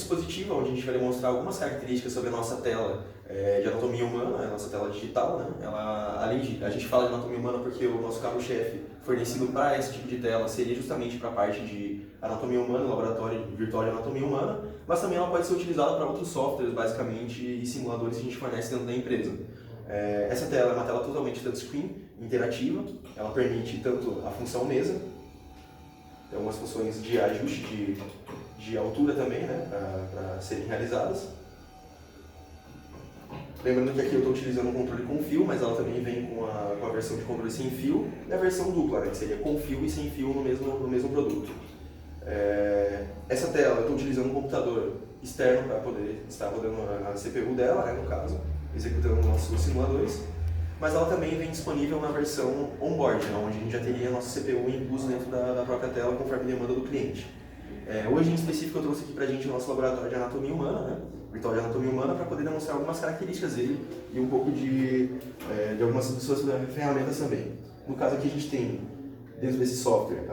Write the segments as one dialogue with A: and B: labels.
A: dispositivo, onde a gente vai demonstrar algumas características sobre a nossa tela de anatomia humana, a nossa tela digital, né? Além de, a gente fala de anatomia humana porque o nosso carro-chefe fornecido para esse tipo de tela seria justamente para a parte de anatomia humana, laboratório virtual de anatomia humana, mas também ela pode ser utilizada para outros softwares, basicamente, e simuladores que a gente fornece dentro da empresa. Essa tela é uma tela totalmente touchscreen, interativa, ela permite tanto a função mesa, tem algumas funções de ajuste de altura também, né, para serem realizadas. Lembrando que aqui eu estou utilizando um controle com fio, mas ela também vem com a versão de controle sem fio e a versão dupla, né, que seria com fio e sem fio no mesmo produto. Essa tela eu estou utilizando um computador externo para poder estar rodando a CPU dela, né, no caso, executando nossos simuladores, mas ela também vem disponível na versão onboard, né, onde a gente já teria a nossa CPU incluso dentro da própria tela conforme a demanda do cliente. Hoje em específico eu trouxe aqui pra gente o nosso laboratório de anatomia humana, né? Virtual de anatomia humana, para poder demonstrar algumas características dele e um pouco de algumas de suas ferramentas também. No caso aqui a gente tem, dentro desse software,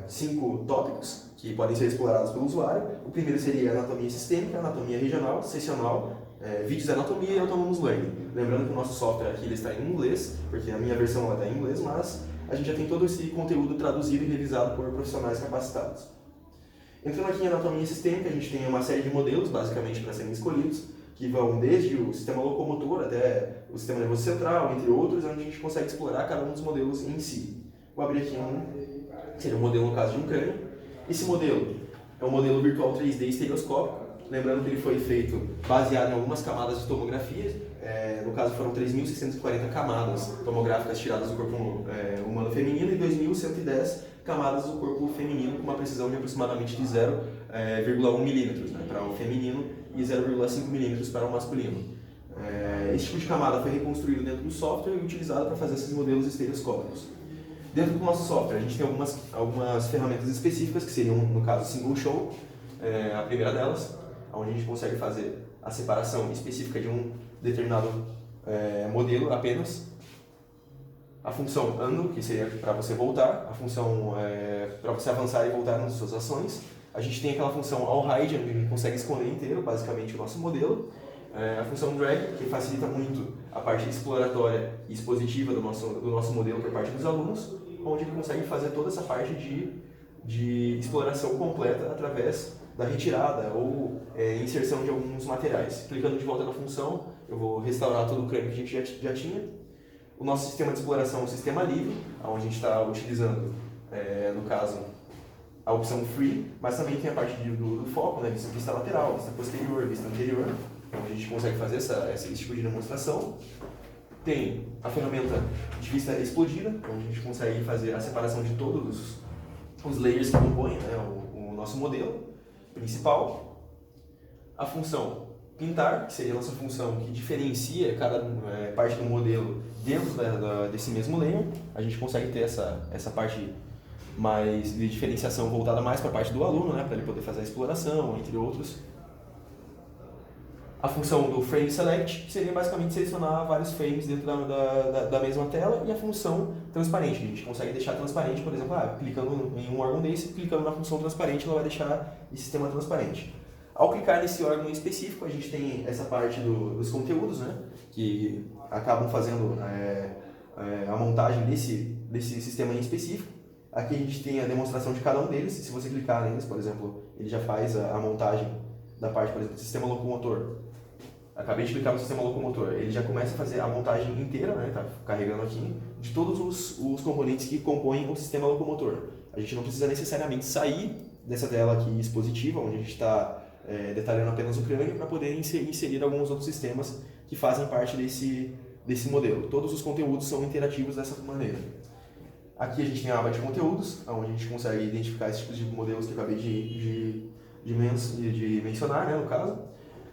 A: 5 tópicos que podem ser explorados pelo usuário. O primeiro seria anatomia sistêmica, anatomia regional, seccional, vídeos de anatomia e autonomous learning. Lembrando que o nosso software aqui ele está em inglês, porque a minha versão está em inglês, mas a gente já tem todo esse conteúdo traduzido e revisado por profissionais capacitados. Entrando aqui em anatomia sistêmica, a gente tem uma série de modelos, basicamente, para serem escolhidos, que vão desde o sistema locomotor até o sistema nervoso central, entre outros, onde a gente consegue explorar cada um dos modelos em si. Vou abrir aqui que seria um modelo no caso de um crânio. Esse modelo é um modelo virtual 3D estereoscópico, lembrando que ele foi feito baseado em algumas camadas de tomografia, no caso foram 3.640 camadas tomográficas tiradas do corpo humano feminino e 2.110 camadas do corpo feminino com uma precisão de aproximadamente de 0,1 milímetros, né, para o feminino e 0,5 milímetros para o masculino. Esse tipo de camada foi reconstruído dentro do software e utilizado para fazer esses modelos estereoscópicos. Dentro do nosso software a gente tem algumas ferramentas específicas que seriam, no caso, single show, a primeira delas, onde a gente consegue fazer a separação específica de um determinado modelo apenas. A função undo, que seria para você voltar, a função para você avançar e voltar nas suas ações. A gente tem aquela função allhide, onde a gente consegue esconder inteiro, basicamente, o nosso modelo. A função drag, que facilita muito a parte exploratória e expositiva do nosso modelo por parte dos alunos, onde ele consegue fazer toda essa parte de exploração completa através da retirada ou inserção de alguns materiais. Clicando de volta na função, eu vou restaurar todo o crânio que a gente já tinha. O nosso sistema de exploração é um sistema livre, onde a gente está utilizando, no caso, a opção Free, mas também tem a parte do foco, né, vista lateral, vista posterior, vista anterior, onde a gente consegue fazer esse tipo de demonstração. Tem a ferramenta de vista explodida, onde a gente consegue fazer a separação de todos os layers que compõem, né, o nosso modelo principal. A função pintar, que seria a nossa função que diferencia cada parte do modelo dentro desse mesmo layer. A gente consegue ter essa parte mais de diferenciação voltada mais para a parte do aluno, né, para ele poder fazer a exploração, entre outros. A função do frame select, que seria basicamente selecionar vários frames dentro da mesma tela, e a função transparente, que a gente consegue deixar transparente, por exemplo, clicando em um órgão desse, clicando na função transparente, ela vai deixar esse sistema transparente. Ao clicar nesse órgão específico, a gente tem essa parte dos conteúdos, né, que acabam fazendo a montagem desse sistema em específico. Aqui a gente tem a demonstração de cada um deles. Se você clicar neles, por exemplo, ele já faz a montagem da parte, por exemplo, do sistema locomotor. Acabei de clicar no sistema locomotor, ele já começa a fazer a montagem inteira, né, tá carregando aqui, de todos os componentes que compõem o sistema locomotor. A gente não precisa necessariamente sair dessa tela aqui expositiva, onde a gente está detalhando apenas o crânio, para poder inserir alguns outros sistemas que fazem parte desse modelo. Todos os conteúdos são interativos dessa maneira. Aqui a gente tem a aba de conteúdos, onde a gente consegue identificar esses tipos de modelos que eu acabei de mencionar, né, no caso.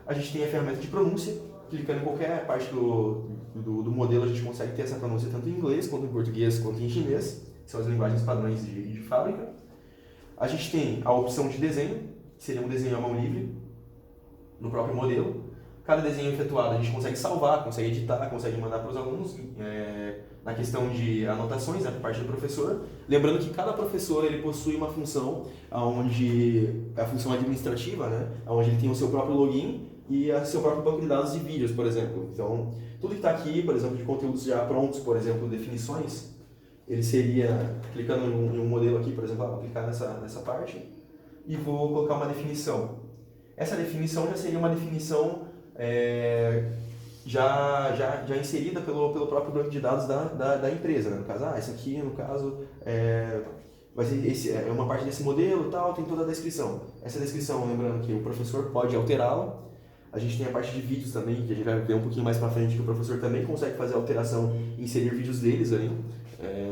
A: A gente tem a ferramenta de pronúncia, clicando em qualquer parte do modelo a gente consegue ter essa pronúncia tanto em inglês, quanto em português, quanto em chinês, que são as linguagens padrões de fábrica. A gente tem a opção de desenho, que seria um desenho à mão livre, no próprio modelo. Cada desenho efetuado a gente consegue salvar, consegue editar, consegue mandar para os alunos, na questão de anotações, né, por parte do professor. Lembrando que cada professor ele possui uma função, onde a função administrativa, né, onde ele tem o seu próprio login e o seu próprio banco de dados de vídeos, por exemplo. Então, tudo que está aqui, por exemplo, de conteúdos já prontos, por exemplo, definições, ele seria, clicando em um modelo aqui, por exemplo, vou clicar nessa parte e vou colocar uma definição. Essa definição já seria uma definição já inserida pelo próprio banco de dados da empresa, né? No caso, essa aqui, no caso, vai ser uma parte desse modelo e tal, tem toda a descrição. Essa descrição, lembrando que o professor pode alterá-la. A gente tem a parte de vídeos também, que a gente vai ver um pouquinho mais para frente, que o professor também consegue fazer a alteração e inserir vídeos deles ali,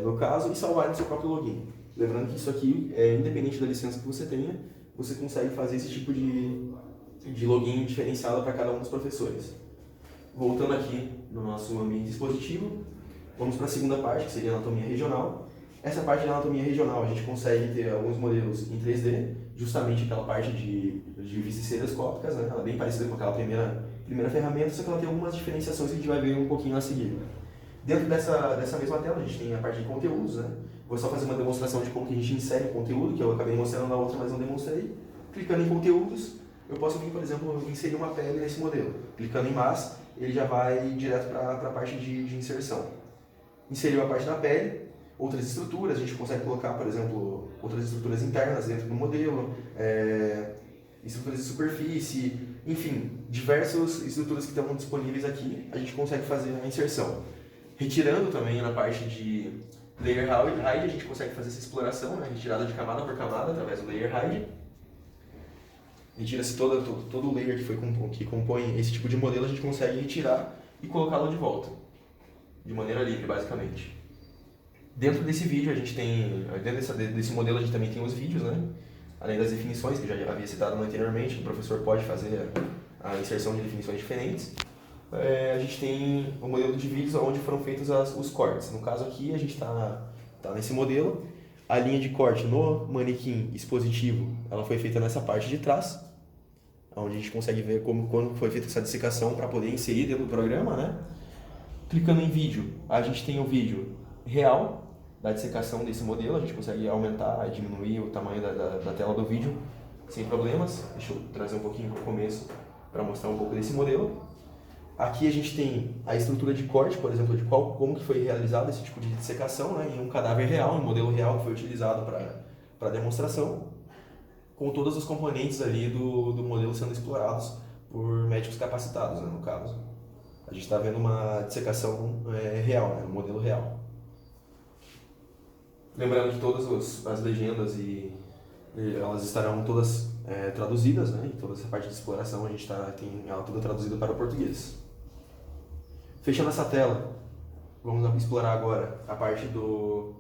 A: no caso, e salvar no seu próprio login. Lembrando que isso aqui, independente da licença que você tenha, você consegue fazer esse tipo de login diferenciado para cada um dos professores. Voltando aqui no nosso ambiente dispositivo, vamos para a segunda parte, que seria a anatomia regional. Essa parte de anatomia regional a gente consegue ter alguns modelos em 3D, justamente aquela parte de vistas estereoscópicas, né? Ela é bem parecida com aquela primeira ferramenta, só que ela tem algumas diferenciações que a gente vai ver um pouquinho a seguir. Dentro dessa mesma tela a gente tem a parte de conteúdos, né? Vou só fazer uma demonstração de como que a gente insere o conteúdo, que eu acabei mostrando na outra, mas não demonstrei. Clicando em conteúdos, eu posso vir, por exemplo, inserir uma pele nesse modelo. Clicando em mais, ele já vai direto para a parte de inserção. Inseriu a parte da pele, outras estruturas, a gente consegue colocar, por exemplo, outras estruturas internas dentro do modelo, estruturas de superfície, enfim, diversas estruturas que estão disponíveis aqui, a gente consegue fazer a inserção. Retirando também na parte de Layer Hide, a gente consegue fazer essa exploração, né? Retirada de camada por camada através do Layer Hide. Retira-se todo o layer que compõe esse tipo de modelo, a gente consegue retirar e colocá-lo de volta, de maneira livre, basicamente. Dentro desse vídeo, a gente tem, dentro desse modelo, a gente também tem os vídeos, né? Além das definições, que eu já havia citado anteriormente, o professor pode fazer a inserção de definições diferentes. A gente tem o modelo de vídeos onde foram feitos os cortes. No caso aqui, a gente está nesse modelo. A linha de corte no manequim expositivo, ela foi feita nessa parte de trás, onde a gente consegue ver quando foi feita essa dissecação para poder inserir dentro do programa, né? Clicando em vídeo, a gente tem o vídeo real da dissecação desse modelo, a gente consegue aumentar e diminuir o tamanho da tela do vídeo sem problemas. Deixa eu trazer um pouquinho para o começo para mostrar um pouco desse modelo. Aqui a gente tem a estrutura de corte, por exemplo, de como que foi realizado esse tipo de dissecação, né, em um cadáver real, um modelo real que foi utilizado para demonstração, com todos os componentes ali do modelo sendo explorados por médicos capacitados, né, no caso. A gente está vendo uma dissecação real, né, um modelo real. Lembrando que todas as legendas elas estarão todas traduzidas, né, e toda essa parte de exploração a gente tem ela toda traduzida para o português. Fechando essa tela, vamos explorar agora a parte do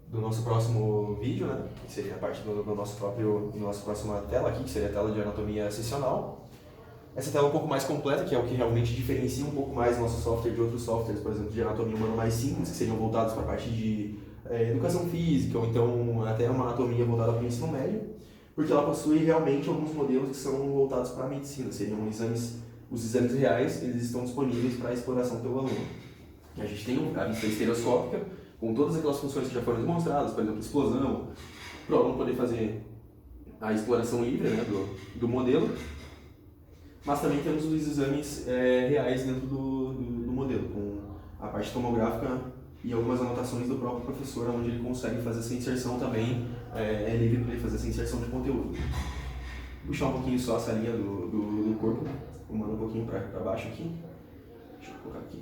A: nosso próximo vídeo, né? Que seria a parte do nossa próxima tela aqui, que seria a tela de anatomia seccional. Essa tela é um pouco mais completa, que é o que realmente diferencia um pouco mais o nosso software de outros softwares, por exemplo, de anatomia humana mais simples, que seriam voltados para a parte de educação física, ou então até uma anatomia voltada para o ensino médio, porque ela possui realmente alguns modelos que são voltados para a medicina, seriam os exames reais, eles estão disponíveis para exploração pelo aluno. A gente tem a vista estereoscópica, com todas aquelas funções que já foram demonstradas, por exemplo, explosão, para o aluno poder fazer a exploração livre, né, do modelo, mas também temos os exames reais dentro do modelo, com a parte tomográfica e algumas anotações do próprio professor, onde ele consegue fazer essa inserção também, é livre para ele fazer essa inserção de conteúdo. Vou puxar um pouquinho só essa linha do corpo, humano um pouquinho para baixo aqui. Deixa eu colocar aqui.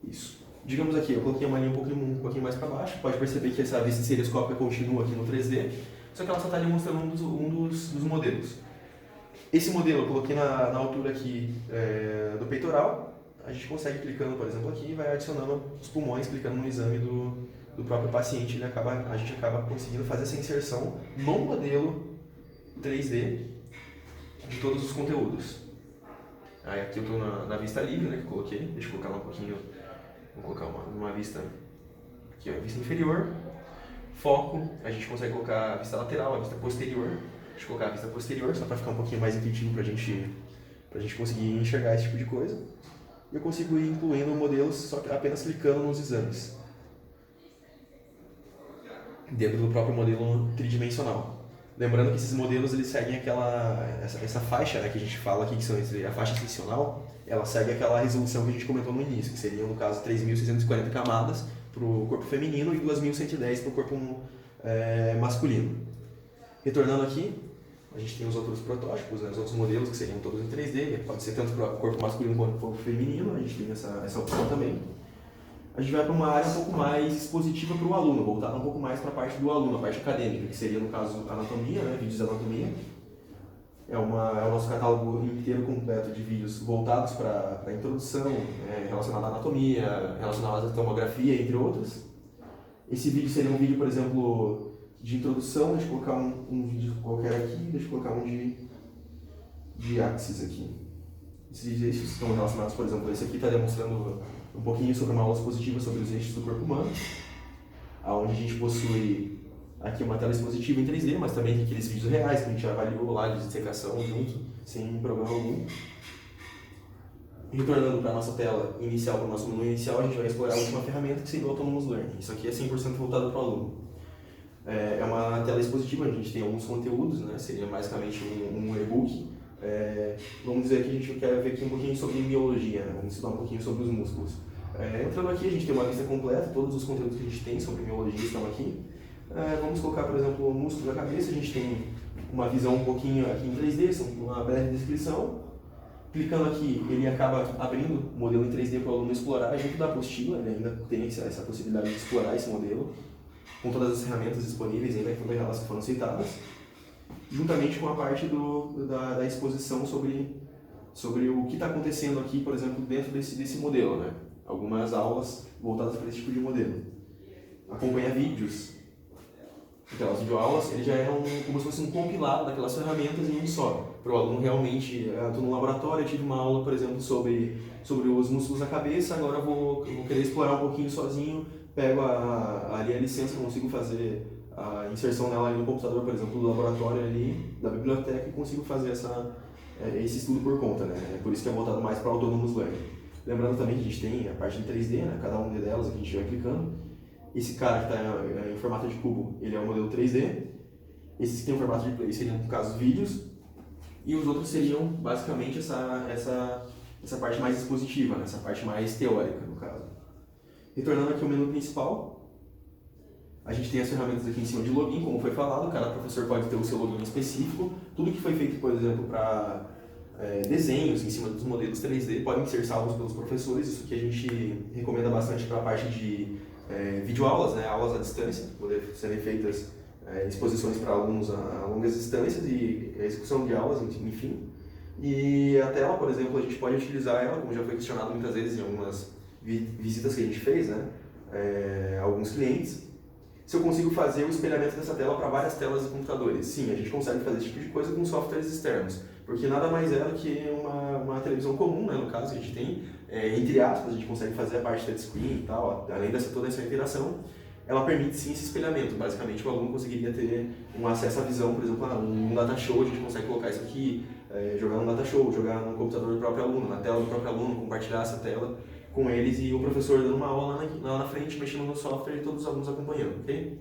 A: Isso. Digamos aqui, eu coloquei uma linha um pouquinho mais para baixo. Pode perceber que essa vista estereoscópica continua aqui no 3D, só que ela só está demonstrando um dos modelos. Esse modelo eu coloquei na altura aqui do peitoral. A gente consegue, clicando, por exemplo, aqui, vai adicionando os pulmões, clicando no exame do próprio paciente. A gente acaba conseguindo fazer essa inserção no modelo 3D de todos os conteúdos. Aí aqui eu estou na vista livre, né, que eu coloquei. Deixa eu colocar um pouquinho, vou colocar uma vista aqui, ó, vista inferior. Foco, a gente consegue colocar a vista lateral, a vista posterior. Deixa eu colocar a vista posterior, só para ficar um pouquinho mais intuitivo para a gente para a gente conseguir enxergar esse tipo de coisa. E eu consigo ir incluindo modelos só que apenas clicando nos exames, dentro do próprio modelo tridimensional. Lembrando que esses modelos eles seguem essa faixa, né, que a gente fala aqui, que são a faixa extensional, ela segue aquela resolução que a gente comentou no início, que seriam, no caso, 3.640 camadas para o corpo feminino e 2.110 para o corpo masculino. Retornando aqui, a gente tem os outros protótipos, né, os outros modelos que seriam todos em 3D, pode ser tanto para o corpo masculino quanto para o corpo feminino, a gente tem essa opção também. A gente vai para uma área um pouco mais expositiva para o aluno, voltada um pouco mais para a parte do aluno, a parte acadêmica, que seria, no caso, anatomia, né, vídeos de anatomia. É o nosso catálogo inteiro completo de vídeos voltados para a introdução, relacionada à anatomia, relacionados à tomografia, entre outros. Esse vídeo seria um vídeo, por exemplo, de introdução, deixa eu colocar um vídeo qualquer aqui, deixa eu colocar um de axis aqui. Esses eixos estão relacionados, por exemplo, esse aqui está demonstrando um pouquinho sobre uma aula expositiva sobre os eixos do corpo humano, onde a gente possui aqui uma tela expositiva em 3D, mas também tem aqueles vídeos reais que a gente avaliou lá de dissecação junto, sem problema algum. Retornando para a nossa tela inicial, para o nosso menu inicial, a gente vai explorar a última ferramenta, que seria o Autonomous Learning. Isso aqui é 100% voltado para o aluno. É uma tela expositiva, a gente tem alguns conteúdos, né? Seria basicamente um e-book. Vamos dizer que a gente quer ver aqui um pouquinho sobre miologia, né? Vamos estudar um pouquinho sobre os músculos. Entrando aqui, a gente tem uma lista completa, todos os conteúdos que a gente tem sobre miologia estão aqui. Vamos colocar, por exemplo, o músculo da cabeça, a gente tem uma visão um pouquinho aqui em 3D, uma breve descrição. Clicando aqui, ele acaba abrindo o modelo em 3D para o aluno explorar junto da apostila, ele ainda tem essa possibilidade de explorar esse modelo, com todas as ferramentas disponíveis, ainda todas elas que foram citadas, juntamente com a parte da exposição sobre o que está acontecendo aqui, por exemplo, dentro desse modelo, né? Algumas aulas voltadas para esse tipo de modelo. Acompanha vídeos. Aquelas videoaulas, ele já é como se fosse um compilado daquelas ferramentas em um só. Para o aluno realmente, estou no laboratório, eu tive uma aula, por exemplo, sobre os músculos da cabeça, agora eu vou querer explorar um pouquinho sozinho, pego ali a licença, consigo fazer a inserção dela ali no computador, por exemplo, do laboratório ali, da biblioteca, e consigo fazer esse estudo por conta, né? É por isso que é voltado mais para Autonomous Learning. Lembrando também que a gente tem a parte de 3D, né? Cada uma delas, aqui a gente vai clicando. Esse cara que está em formato de cubo, ele é o modelo 3D. Esses que tem o formato de play seriam, no caso, vídeos. E os outros seriam, basicamente, essa parte mais expositiva, né? Essa parte mais teórica, no caso. Retornando aqui ao menu principal, a gente tem as ferramentas aqui em cima de login, como foi falado. Cada professor pode ter o seu login específico. Tudo que foi feito, por exemplo, para desenhos em cima dos modelos 3D podem ser salvos pelos professores. Isso que a gente recomenda bastante para a parte de videoaulas, né, aulas à distância, poder serem feitas exposições para alunos a longas distâncias e execução de aulas, enfim. E a tela, por exemplo, a gente pode utilizar ela, como já foi questionado muitas vezes em algumas visitas que a gente fez, né, alguns clientes. Se eu consigo fazer o espelhamento dessa tela para várias telas de computadores. Sim, a gente consegue fazer esse tipo de coisa com softwares externos, porque nada mais é do que uma televisão comum, né, no caso, que a gente tem, entre aspas, a gente consegue fazer a parte touchscreen e tal, além toda essa interação, ela permite sim esse espelhamento. Basicamente, o aluno conseguiria ter um acesso à visão, por exemplo, num data show, a gente consegue colocar isso aqui, jogar num data show, jogar no computador do próprio aluno, na tela do próprio aluno, compartilhar essa tela com eles e o professor dando uma aula lá na frente, mexendo no software e todos os alunos acompanhando, ok?